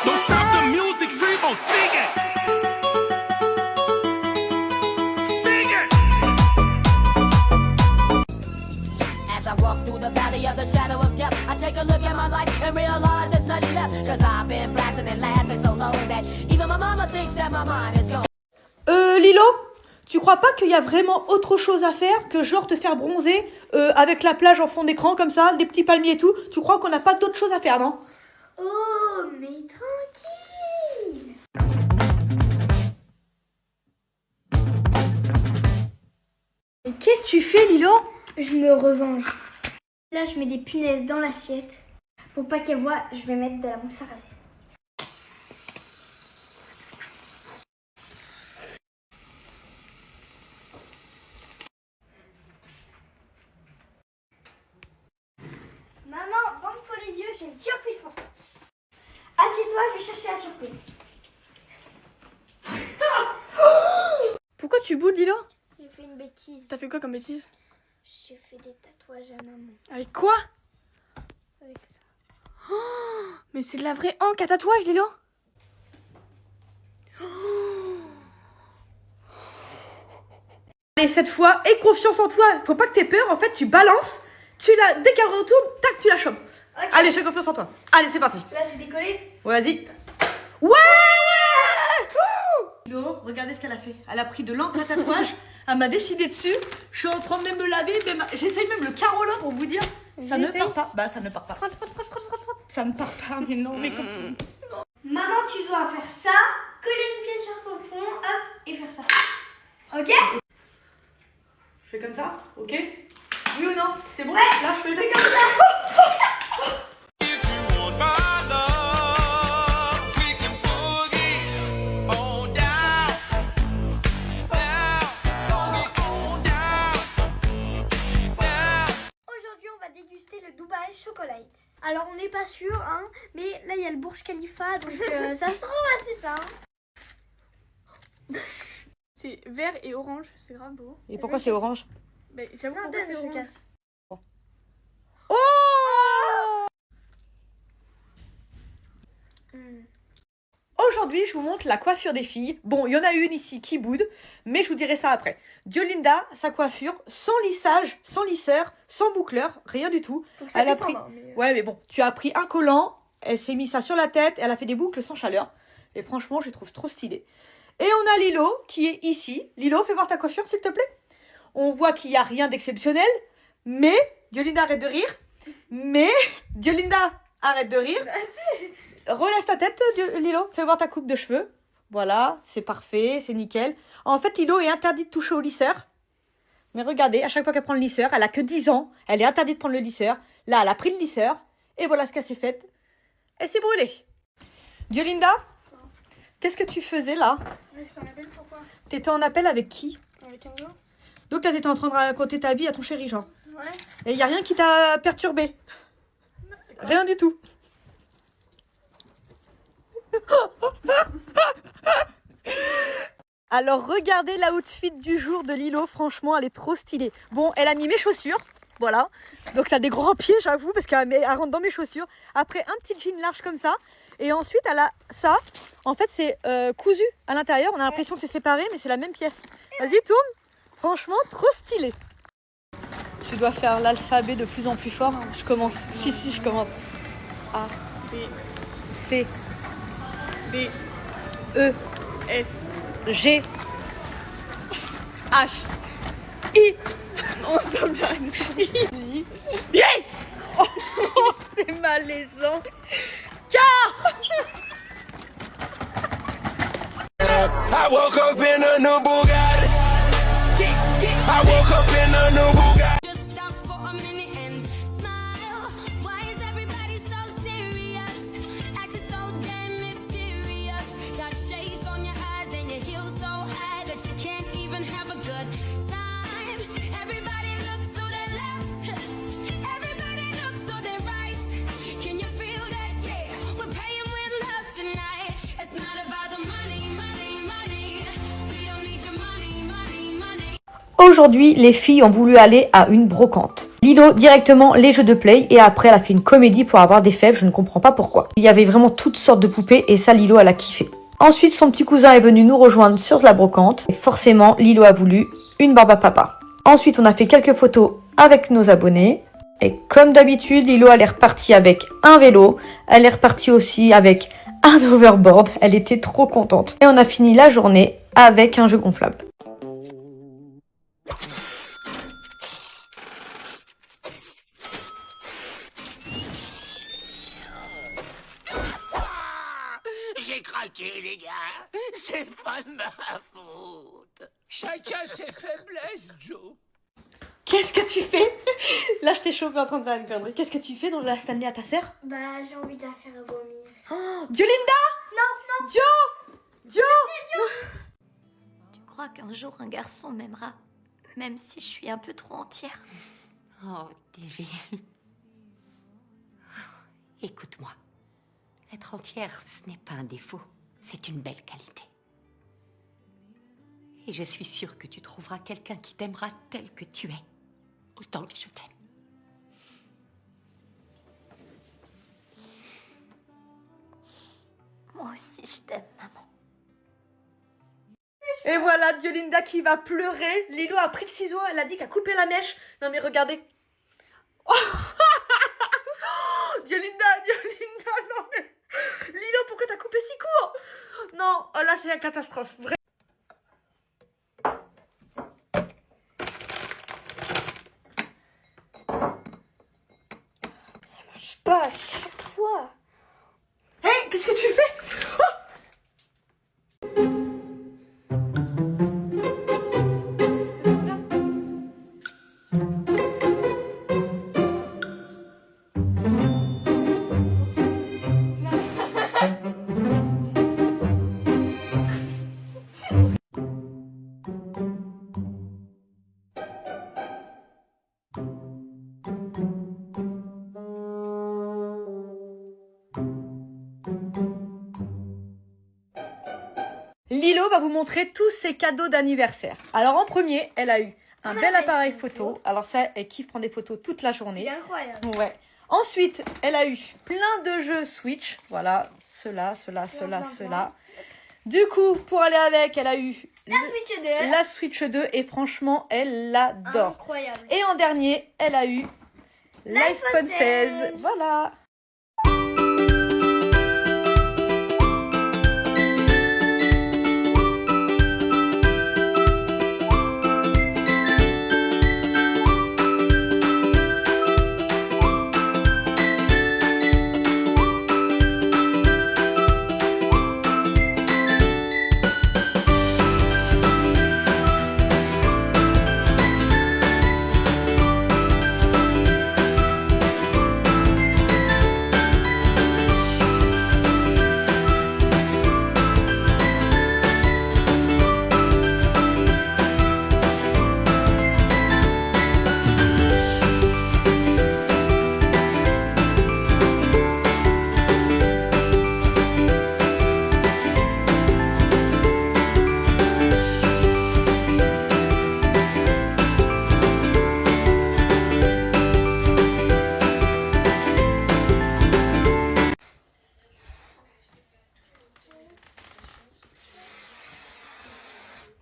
Don't stop the music, Rebo, sing it. Sing it. As I walk through the valley of the shadow of death, I take a look at my life and realize there's nothing left. Cause I've been blasting and laughing so long that even my mama thinks that my mind is gone. Lilo, tu crois pas qu'il y a vraiment autre chose à faire que genre te faire bronzer avec la plage en fond d'écran comme ça, des petits palmiers et tout? Tu crois qu'on n'a pas d'autre chose à faire, non? Oh, mais tranquille. Et qu'est-ce que tu fais, Lilo? Je me revanche. Là, je mets des punaises dans l'assiette. Pour pas qu'elle voie, je vais mettre de la mousse à raser. Maman, bande-toi les yeux, j'ai une surprise pour toi. Assieds-toi, je vais chercher la surprise. Pourquoi tu boudes, Lilo? J'ai fait une bêtise. T'as fait quoi comme bêtise? J'ai fait des tatouages à maman. Avec quoi? Avec ça. Oh, mais c'est de la vraie encre à tatouage, Lilo. Allez, cette fois, aie confiance en toi. Faut pas que t'aies peur. En fait, tu balances. Dès qu'elle retourne, tac, tu la chopes. Ok. Allez, j'ai confiance en toi. Allez, c'est parti. Là, c'est décollé. Ouais, vas-y. Ouais! Lilo, regardez ce qu'elle a fait. Elle a pris de l'encre à tatouage. Elle m'a décidé dessus. Je suis en train de même me laver. J'essaye même le carreau là pour vous dire. Ça ne part pas. Bah, ça ne part pas. Ça ne part pas, mais non, mais comme... Maman, tu dois faire ça, coller une pièce sur ton front, hop, et faire ça. Ok? Je fais comme ça, ok? Oui ou non? C'est bon? Ouais. Là, je fais Comme ça. If you want my love, we can boogie on down, boogie on down. Aujourd'hui, on va déguster le Dubaï Chocolate. Alors, on n'est pas sûr, hein, mais là, il y a le Burj Khalifa, donc ça se trouve assez ça. C'est vert et orange, c'est grave beau. Et pourquoi c'est orange? Mais j'avoue Non, pourquoi attends, c'est je orange. casse. Oh! Aujourd'hui, je vous montre la coiffure des filles. Bon, il y en a une ici qui boude, mais je vous dirai ça après. Diolinda, sa coiffure, sans lissage, sans lisseur, sans boucleur, rien du tout. Faut que ça Elle a descende, pris... hein, mais... Ouais, mais bon, tu as pris un collant, elle s'est mis ça sur la tête, elle a fait des boucles sans chaleur. Et franchement, je les trouve trop stylées. Et on a Lilo qui est ici. Lilo, fais voir ta coiffure, s'il te plaît. On voit qu'il n'y a rien d'exceptionnel, mais... Diolinda, arrête de rire. Mais... Diolinda, arrête de rire. Relève ta tête, Lilo. Fais voir ta coupe de cheveux. Voilà, c'est parfait, c'est nickel. En fait, Lilo est interdite de toucher au lisseur. Mais regardez, à chaque fois qu'elle prend le lisseur, elle a que 10 ans. Elle est interdite de prendre le lisseur. Là, elle a pris le lisseur. Et voilà ce qu'elle s'est faite. Elle s'est brûlée. Diolinda, qu'est-ce que tu faisais là? Ouais, je t'en appelle pourquoi? T'étais en appel avec qui? Avec un gars? Donc là, t'étais en train de raconter ta vie à ton chéri, genre. Ouais. Et il n'y a rien qui t'a perturbé? Rien du tout. Alors regardez l'outfit du jour de Lilo, franchement elle est trop stylée. Bon, elle a mis mes chaussures, voilà. Donc elle a des grands pieds, j'avoue, parce qu'elle rentre dans mes chaussures. Après un petit jean large comme ça. Et ensuite elle a ça. En fait c'est cousu à l'intérieur, on a l'impression que c'est séparé, mais c'est la même pièce. Vas-y, tourne. Franchement, trop stylé. Tu dois faire l'alphabet de plus en plus fort. Je commence. Si, je commence. A, B, C, B, E, F, G, H. I. Non, stop, j'arrête. J. Oh, c'est malaisant. K. I woke up in a new Bugatti. I woke up in a new Bugatti. Just stop for a minute and smile. Why is everybody so serious? Acting so damn mysterious. Got shades on your eyes and your heels so high that you can't even have a good time. Everybody look to their left. Everybody look to their right. Can you feel that? Yeah, we're paying with love tonight. It's not about the money, money, money. We don't need your money, money, money. Aujourd'hui, les filles ont voulu aller à une brocante. Lilo directement les jeux de play et après elle a fait une comédie pour avoir des fèves, je ne comprends pas pourquoi. Il y avait vraiment toutes sortes de poupées et ça Lilo elle a kiffé. Ensuite son petit cousin est venu nous rejoindre sur la brocante et forcément Lilo a voulu une barbe à papa. Ensuite on a fait quelques photos avec nos abonnés et comme d'habitude Lilo elle est repartie avec un vélo, elle est repartie aussi avec un overboard, elle était trop contente. Et on a fini la journée avec un jeu gonflable. J'ai craqué, les gars. C'est pas de ma faute. Chacun ses faiblesses, Joe. Qu'est-ce que tu fais? Là je t'ai chopé en train de faire une connerie. Qu'est-ce que tu fais dans la Stanley à ta sœur? Bah, j'ai envie de la faire vomir. Oh, Diolinda! Non, Joe! Tu crois qu'un jour un garçon m'aimera, même si je suis un peu trop entière? Oh, Davy. Écoute-moi. Être entière, ce n'est pas un défaut. C'est une belle qualité. Et je suis sûre que tu trouveras quelqu'un qui t'aimera tel que tu es. Autant que je t'aime. Moi aussi, je t'aime, maman. Et voilà Diolinda qui va pleurer. Lilo a pris le ciseau, elle a dit qu'elle coupé la mèche. Non mais regardez. Oh Diolinda, non mais... Lilo, pourquoi t'as coupé si court? Non, oh là c'est la catastrophe. ça marche pas à chaque fois. Hé, qu'est-ce que tu fais? Lilo va vous montrer tous ses cadeaux d'anniversaire. Alors en premier, elle a eu un bel appareil photo. Alors ça, elle kiffe prendre des photos toute la Il journée. est incroyable. Ouais. Ensuite, elle a eu plein de jeux Switch. Voilà, cela. Du coup, pour aller avec, elle a eu Switch 2. la Switch 2 et franchement, elle l'adore. Incroyable. Et en dernier, elle a eu l'iPhone 16. Voilà.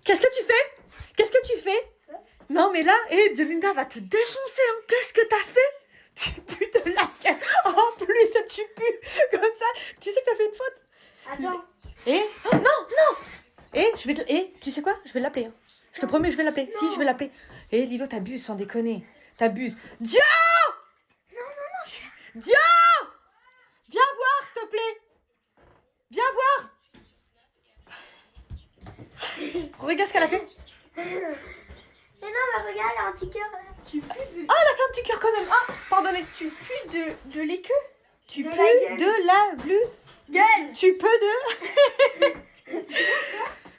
Qu'est-ce que tu fais? Qu'est-ce que tu fais? Non mais là, Diolinda va te défoncer, hein. Qu'est-ce que t'as fait? Tu pues de la gueule. En plus, tu pues comme ça. Tu sais que t'as fait une faute? Attends. Oh, non. Tu sais quoi? Je vais l'appeler. Hein. Je te promets, je vais l'appeler. Si, je vais l'appeler. Lilo, t'abuses, sans déconner. T'abuses. Dio! Non. Dio! Viens voir, s'il te plaît. Viens voir. Regarde ce qu'elle a fait. Mais non, mais regarde, il y a un petit cœur là. Tu pues de, Ah, elle a fait un petit cœur quand même. Ah, pardonnez. tu pues de l'équeu. Tu De pues la gueule. de la glu. Gueule. Tu peux de...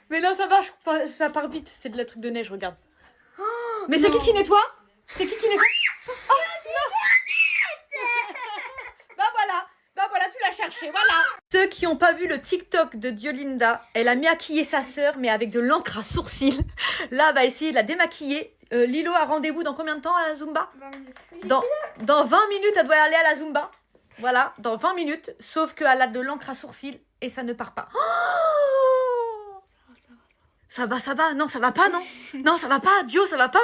Mais non, ça marche, ça part vite. C'est de la truc de neige, regarde. Mais c'est qui nettoie? C'est qui nettoie? Oh, non. Bah voilà, tu l'as cherché, voilà. Ceux qui n'ont pas vu le TikTok de Diolinda, elle a maquillé sa sœur, mais avec de l'encre à sourcils. Là, elle va essayer de la démaquiller. Lilo a rendez-vous dans combien de temps à la Zumba? 20 minutes. Dans 20 minutes, elle doit aller à la Zumba. Voilà, dans 20 minutes. Sauf qu'elle a de l'encre à sourcils et ça ne part pas. Oh, ça va. Non, ça va pas, non. Non, ça va pas. Dio, ça va pas.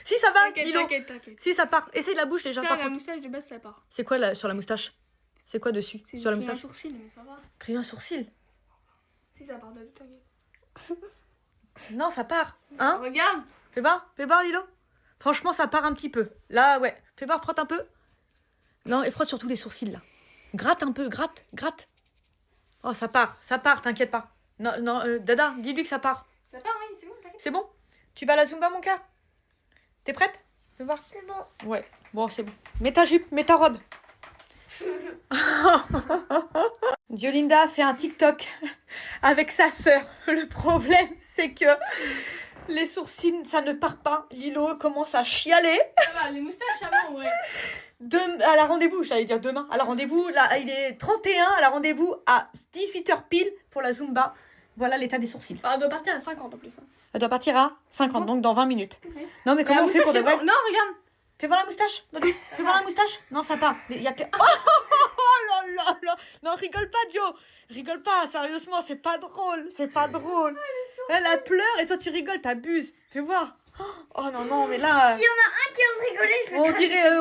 Si, ça va, Lilo. T'inquiète. Si, ça part. Essaye la bouche déjà. Ça, par la contre. moustache de base, ça part. C'est quoi là, sur la moustache? C'est quoi dessus? C'est Sur la un moustache? sourcil, mais ça va. Crayon à sourcils. Si, ça part de t'inquiète. Non, ça part. Hein? Regarde. Fais voir, Lilo. Franchement, ça part un petit peu. Là, ouais. Fais voir, frotte un peu. Non, et frotte surtout les sourcils, là. Gratte un peu, gratte. Oh, ça part, t'inquiète pas. Non, Dada, dis-lui que ça part. Ça part, oui, c'est bon, t'inquiète. C'est bon? Tu vas à la Zumba, mon cœur? T'es prête? Fais voir. C'est bon. Ouais, bon, c'est bon. Mets ta jupe, mets ta robe. Diolinda a fait un TikTok avec sa sœur. Le problème, c'est que les sourcils, ça ne part pas. Lilo commence à chialer. Ça va, les moustaches, ça va, ouais. Elle a rendez-vous, j'allais dire demain. Elle a rendez-vous, là, il est 31. Elle a rendez-vous à 18h pile pour la Zumba. Voilà l'état des sourcils. Enfin, elle doit partir à 50 en plus. Hein. Elle doit partir à 50, donc dans 20 minutes. Ouais. Non, mais comment on fait pour de vrai? Non, regarde. Fais voir la moustache. Fais voir la moustache. Non, ça part. Mais il y a que... Oh là là. Non, rigole pas, Dio. Rigole pas, sérieusement, c'est pas drôle. Elle pleure et toi tu rigoles, t'abuses. Fais voir. Oh non, mais là... S'il y en a un qui ose rigoler, je le On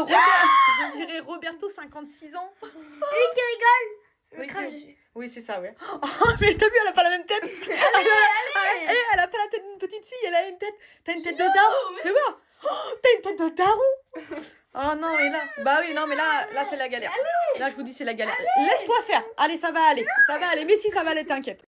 crache. dirait Roberto, 56 ans. Lui qui rigole, je le Oui, crache oui. dessus. Oui, c'est ça, ouais. Oh, mais t'as vu, elle a pas la même tête. Elle a pas la tête d'une petite fille, elle a une tête... T'as une tête de daron. Fais voir. Oh, t'as une tête de daron. Oh non, et là... Bah oui, non, mais là c'est la galère. Là, je vous dis, c'est la galère. Laisse-toi faire. Allez, ça va aller. Mais si, ça va aller, t'inquiète.